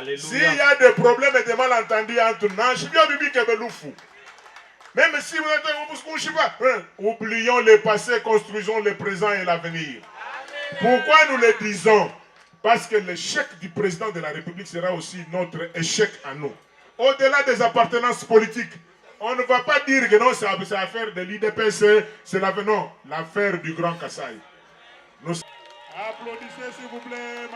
S'il y a des problèmes et des malentendus entre nous, même si vous êtes oublions le passé, construisons le présent et l'avenir. Pourquoi nous le disons? Parce que l'échec du président de la République sera aussi notre échec à nous. Au-delà des appartenances politiques, on ne va pas dire que non, c'est l'affaire de l'IDPC, c'est l'affaire du Grand Kasaï. Applaudissez s'il vous plaît,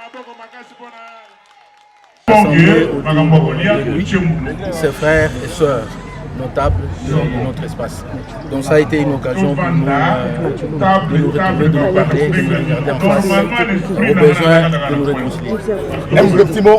ses frères et sœurs notables de notre espace. Donc ça a été une occasion pour nous de nous retrouver, de nous parler, de nous regarder en face, au besoin de nous réconcilier. Le petit mot.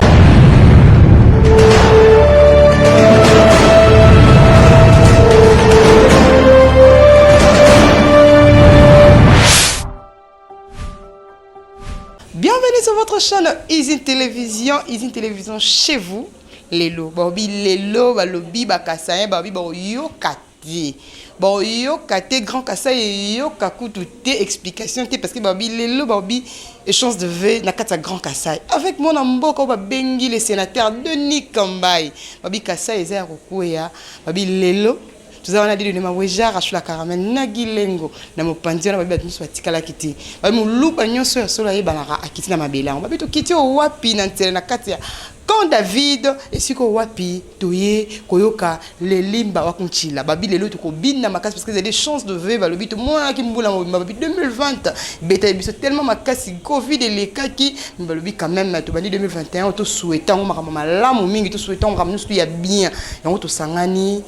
Bienvenue sur votre chaîne Easy Télévision chez vous. Lelo, lelo, balobi, bakasaye, babi, yo kati. Yo kati, grand kasaye, yo kakutu, explication, parce que babi, lelo, babi, échange de vœux, na kata grand kasaye. Avec mon amboko, babengi, le sénateur Denis Kambay. Babi kasaye, zé rokuya, babi lelo. Tout ça on a dit de maweja rachula caramel nagilengo na mopanzi na babi batuni swatikala kiti babi mulupa nyonso ya solo ye banara akiti na mabelango babi to kiti o wapi na ntele na kati ya quand David esiko wapi toye koyoka le limba wakunchila babi lelo to ko binna makasi parce que j'ai des chances de vivre balobi to mona ki mbula babi 2020 beta biso tellement makasi covid et les kaki balobi quand même to bandi 2021 to souhaitant makama malamu mingi to souhaitant ramener tout ya bien yango to sangani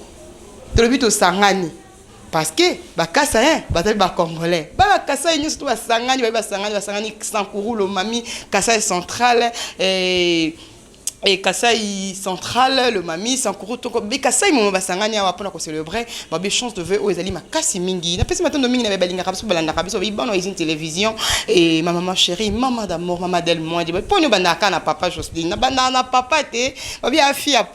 Tolobito sangani parce que bakasa batali ba congolais bakasa nyusu to basangani basangani Sankuru lo mami Kasai central et Kasai central le mami Sankuru to Kasai mo basangani awa pona ko célébrer ba be chance de ver o ezali makasi mingi na pesi matando mingi na balinga kabiso balanda kabiso bano Easy Télévision et ma maman chérie maman d'amour maman d'elle moi dit ponyo bandaka na papa Jocelyne na banda na papa te ba bi a fille à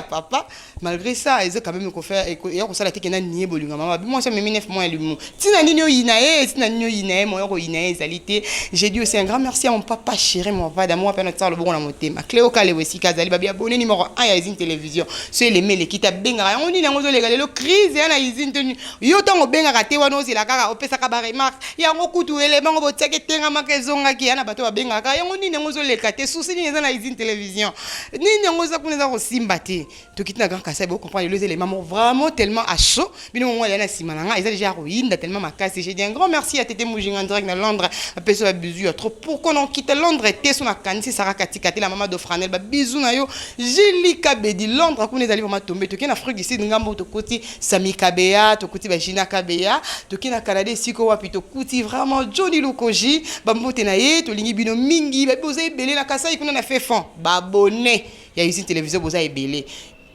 papa malgré ça ils ont quand même faire et on ça la teke na nié bolinga maman moi ça me 9 mois lumu tina nino yinae moi ro yinae zalité j'ai dit aussi un grand merci à mon papa chéri mon papa d'amour père notre le bon la moté ma Cléo Kale aussi Kazali babi abonné numéro 1 à Easy Télévision c'est les mails qui ta benga on dit nango le galelo crise na Easy tenu yo tongo benga raté wana aussi la kaka opesa ka ba remarque ya ngokutu élément ngo boteke tenga makezonga ki yana bato benga ka yango ni nango le kate souci ni na Easy Télévision ni nango za kuneza ko simba te to kitna grand Kasai vous comprenez les éléments vraiment tellement à chaud bino moi yana simananga ils a déjà ruine tellement ma casse j'ai dit un grand merci à Tété Moujinga en direct de Londres a peso a bisu trop pour qu'on quitte Londres et son kanisi Sarah Katikati la maman de Franel ba bisou na yo Jili Kabedi Londres qu'on les allés vraiment tomber to kina Afrique ici ngambo to koti Sami Kabea to koti ba Jina Kabea to kina Canada siko wapi to koti vraiment Johnny Lukoji ba mbote na ye to lingi bino mingi ba boza ebele na Kasai kuna na fait fond ba bonné ya Easy Télévision boza ebele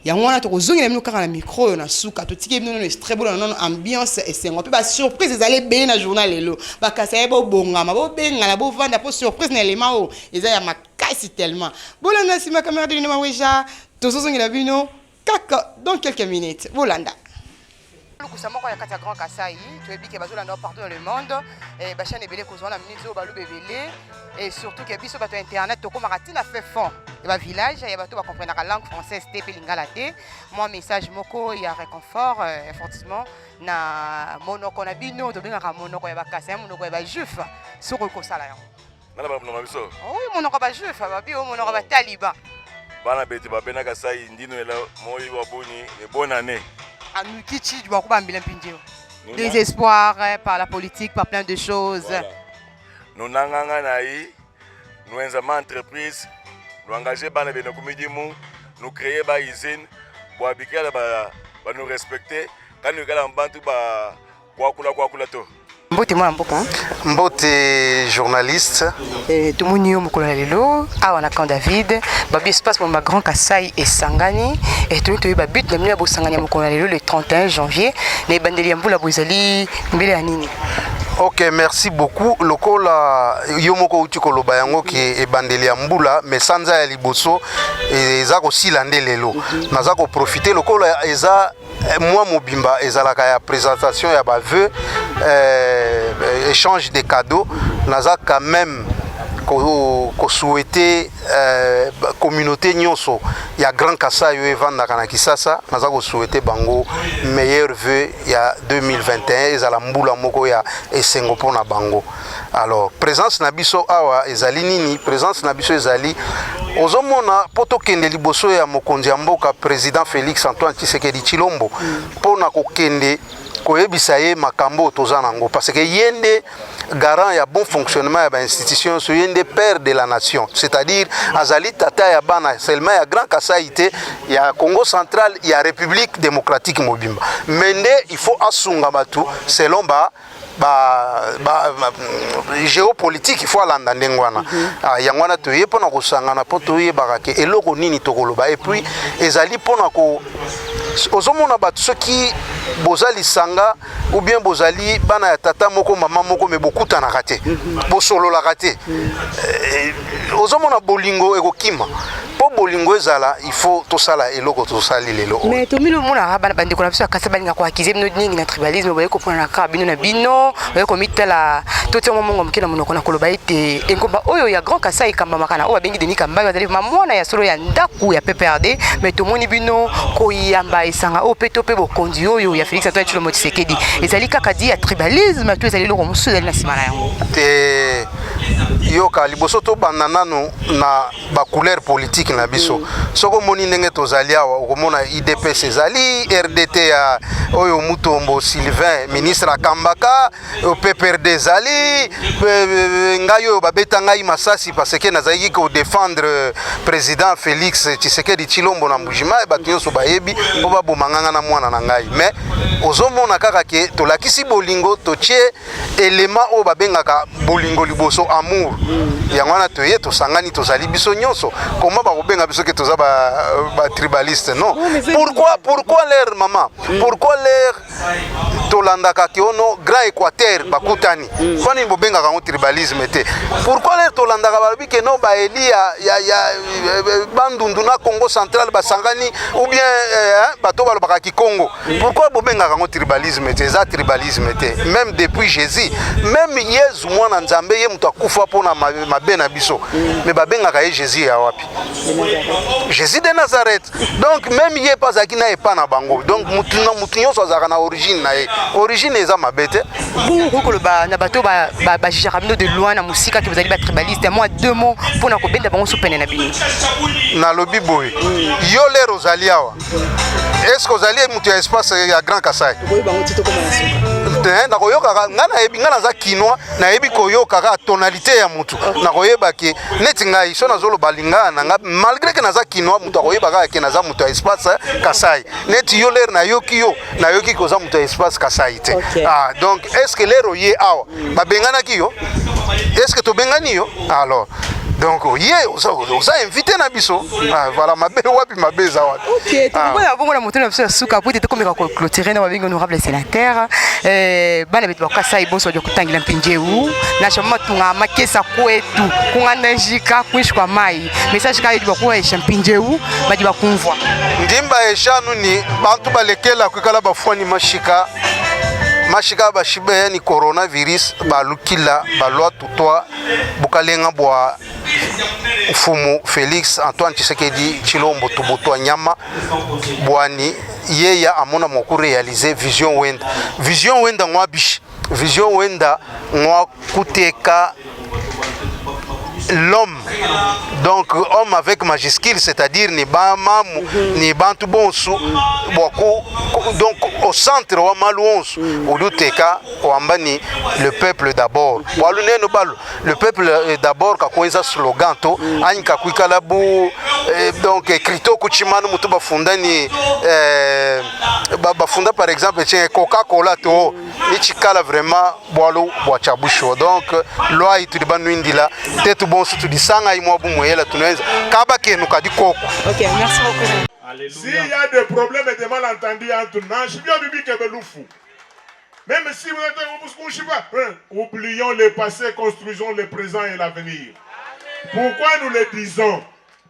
ya ngwana to kozongi na mino kaka na micro na suka to tike mino no extrait bola na ambiance et c'est un peu ba surprise ezali be na journal lelo ba kasa bo bongama bo benga na bo vanda po surprise na élément o eza ya makasi tellement bola na sima caméra de Nima Weja to zozongi na bino kaka dans quelques minutes bolanda le kusama kwa kati ya Grand Kasai to ebike bazolanda partout dans le monde et ba chaîne ebele kozona minute zo balu bebele et surtout que biso bato internet to koma ratina fait fond et ba village ya bato ba comprendre la langue française te pe lingala te moi message moko ya réconfort fortement na monoko na bino to benga monoko ya bakasa monoko ya ba juif soko ko sala yango nana ba monoko biso oui monoko ba juif ba bio monoko ba taliban bana beti ba bena Kasai ndino ela moyi wa boni et bonne année Anukichi du Bakuba Mbilampindio. Des espoirs par la politique, par plein de choses. Voilà. Nous n'engagons naï, nous avons une entreprise, nous engageons dans les comédiens, nous créons des usines, pour habiter, nous respecter. Quand nous avons un bantu, quoi to. Mbote mwana mboka Mbote journaliste Tumunio mukolo lelo awa na Camp David babi espace pour ma Grand Kasai et Sangani et tout ba but na mia bo Sangani mukolo lelo le 31 janvier na bandeli ya mbula bozali mbele ya nini. Ok, merci beaucoup. Lokola yomoko uti koloba yango ki ebandeli ya mbula mais sanza ya liboso eza ko silande lelo. Naza ko profiter lokola eza moi mobimba ezalaka ya présentation ya ba vœux échange de cadeaux naza quand même souhaiter communauté nyonso ya Grand Kasai yo evandaka na Kisasa naza ko souhaiter bango meilleur vœu ya 2021 ezala mbula moko ya esengo pona bango. Alors présence na biso awa ezali nini? Présence na biso ezali ozomona poto kende liboso ya mokonzi ya mboka président Félix Antoine Tshisekedi Tshilombo pona ko kende koyebisa ye makambo toza nango parce que yende garant ya bon fonctionnement ya ba institution so yende père de la nation, c'est-à-dire azali tata ya bana seulement ya Grand Kasai te ya Congo central ya République démocratique mobimba mende il faut asunga batu selon géopolitique il faut alanda ndengwana yangwana toye pona kosangana po toyebaka ke eloko nini tokoloba et puis ezali pona ko ozomona batu soki bozali sanga ou bien bozali bana ya tata moko mama moko me bokutanaka te bosololaka te ozomona bolingo ekokima po bolingo ezala il faut tosala eloko tosali lelo mais tomilo mona bana bandeko na biso akasa balinga ko akize bino ningi na tribalisme boye ko pona ka bino na bino boye ko mitala toti mongo mukela monoko na koloba ite engomba oyo ya Grand Kasai kamba makana oyo bengi denika mbayo azali mamona ya solo ya ndaku ya PPRD mais tomoni bino ko yamba esanga o peto pe bokondi oyo ya Félix Antoine Tshilombo Tshisekedi ezali kaka di ya tribalisme to ezali loko musu ezali na sima na yango te yoka liboso to bananano na ba couleur politique na biso soko moni ndenge tozali awa okomona IDPS ezali RDT ya oyo Mutombo Sylvain ministre akambaka PPRD ezali ngai oyo babeta ngai masasi parce que nazali ko défendre président Félix Tshisekedi Tshilombo na Mbujima e batu nyonso bayebi po babomanganga na mwana na ngai mais ozomona kaka ke tolakisi bolingo totie élément oyo babengaka bolingo liboso amour yango wana toye tosangani tozali biso nyonso comment bakobenga biso ke toza ba tribaliste non pourquoi l'air maman pourquoi l'air tolandaka ke ono grand équateur bakutani kwani bobengaka ngo tribalisme te pourquoi l'air tolandaka balobi ke no ba elia ya bandundu na Congo central basangani ou bien bato balobaka ki Congo pourquoi bobengaka ngo tribalisme te za tribalisme te même depuis Jésus même Yesu mwana nzambe ye mutu akufa pona mabe na biso mais babengaka ye Jésus ya wapi Jésus de Nazareth donc même ye pas akina epa na bango donc mutu nyonso azaka na origine na ye origine eza mabete bongo koloba na bato ba jijaka bino de loin na musika ke bozali ba tribaliste moi deux mots pona ko benda bango supene na bino na lobi boy yo le Rosalie awa est-ce que ozali mutu ya espace ya Grand Kasai na koyoka ngana yebi ngana za kinwa na yebi koyoka ka tonalité ya mutu na koyeba ke neti ngai so nazolo balinga na malgré que naza kinwa mutu koyeba ka ke naza mutu ya espace Kasai neti yo ler na yoki koza mutu ya espace Kasai te donc est-ce que lero ye awa babengana ki yo est-ce que to bengani yo alors donc ye oza invité na biso voilà mabe wapi mabeza wapi OK tokona bongo na moto na biso suka puti tokomeka ko clôturer na babingo honorable sénateur bana betu bakasa bonso de kutangila mpinjeu na chama tunga makesa kwetu kungana njika kwishwa mai message ka yetu bakwa champinjeu badi bakumvwa ndimba eshanu ni bantu balekela kwikala bafwani mashika bashibe ni coronavirus balukila balwa tutwa bukalenga bwa mfumu Félix Antoine Tshisekedi Tshilombo tubutwa nyama bwani yeya amona moku réaliser vision wenda ngwabishi vision wenda ngwa kuteka l'homme donc homme avec majuscule c'est-à-dire ni bamamu ni bantu bonsu boko donc au centre wa maluonsu uduteka wambani le peuple d'abord waluneno balo le peuple d'abord kakoeza slogan to anyika kwikala bu donc krito kuchimanu mutu bafundani bafunda par exemple tiens Coca-Cola to ichikala vraiment bwalo bwachabusho donc loi itudibanu tetu bonso tudisanga imwabu moyela tunaweza kaba kenu kadikoko. OK, merci beaucoup. S'il y a des problèmes et des malentendus entre nous, je viens de dire que Beloufou. Même si vous êtes oublions le passé, construisons le présent et l'avenir. Pourquoi nous le disons?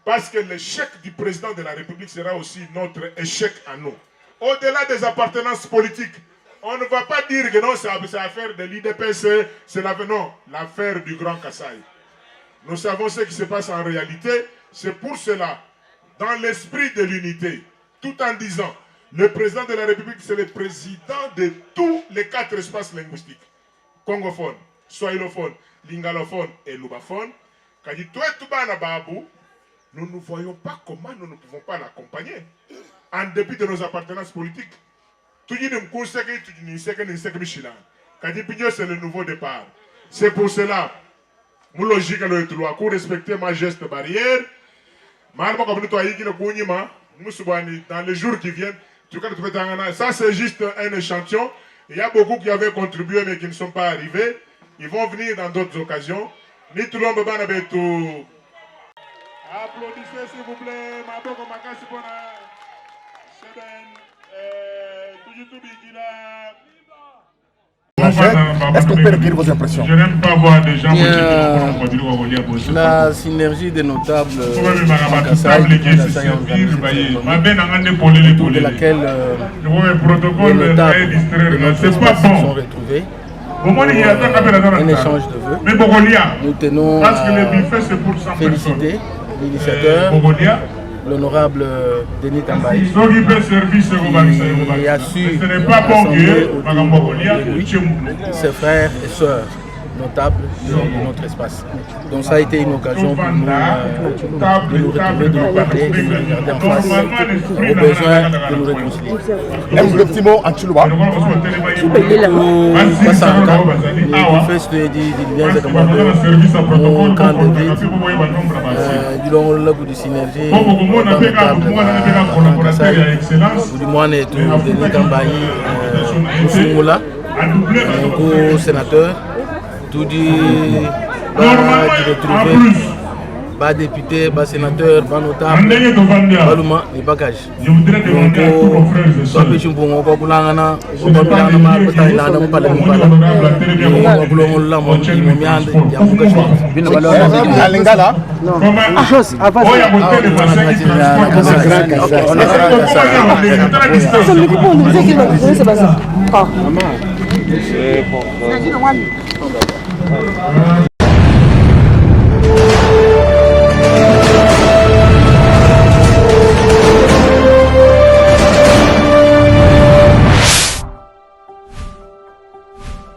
Parce que l'échec du président de la République sera aussi notre échec à nous. Au-delà des appartenances politiques, on ne va pas dire que non, c'est l'affaire de l'IDPS, c'est l'affaire du Grand Kasai. Nous savons ce qui se passe en réalité. C'est pour cela, dans l'esprit de l'unité, tout en disant, le président de la République, c'est le président de tous les 4 espaces linguistiques. Congophone, Swahilophone, Lingalophone et Lubaphone. Quand il dit, toi, tout bas na Babou, nous ne voyons pas comment nous ne pouvons pas l'accompagner, en dépit de nos appartenances politiques. Tout le monde sait que c'est le nouveau départ. C'est pour cela, nous logique pour respecter ma geste barrière. Dans les jours qui viennent, ça c'est juste un échantillon. Il y a beaucoup qui avaient contribué mais qui ne sont pas arrivés. Ils vont venir dans d'autres occasions. Applaudissez s'il vous plaît. Est-ce qu'on peut recueillir vos impressions? Je n'aime pas voir des gens la synergie des notables autour de laquelle les notables de notre espace sont retrouvés. Un échange de vœux. Nous tenons à féliciter l'initiateur, l'honorable Denis Kambaï, qui a su rassembler autour de lui ses frères et sœurs notables de notre espace. Donc ça a été une occasion pour nous de nous retrouver, de nous parler, de nous regarder en face, au besoin de nous réconcilier. Un petit mot en Tchouloua. Du synergie, du moins de Denis Kambaï, sénateur. Tout dit, retrouver, bas député, bas sénateur, bas notable, bas louma, les bagages. Donc, soit que je me bongo, quoi, boulangana, quoi, boulangana, ma, peut-être il a un pas de mouvement. Et boulangana, la mon qui me miande, il y a beaucoup de choses. Bien valeur, la lingala. Non. Chose, avant ça. C'est bon.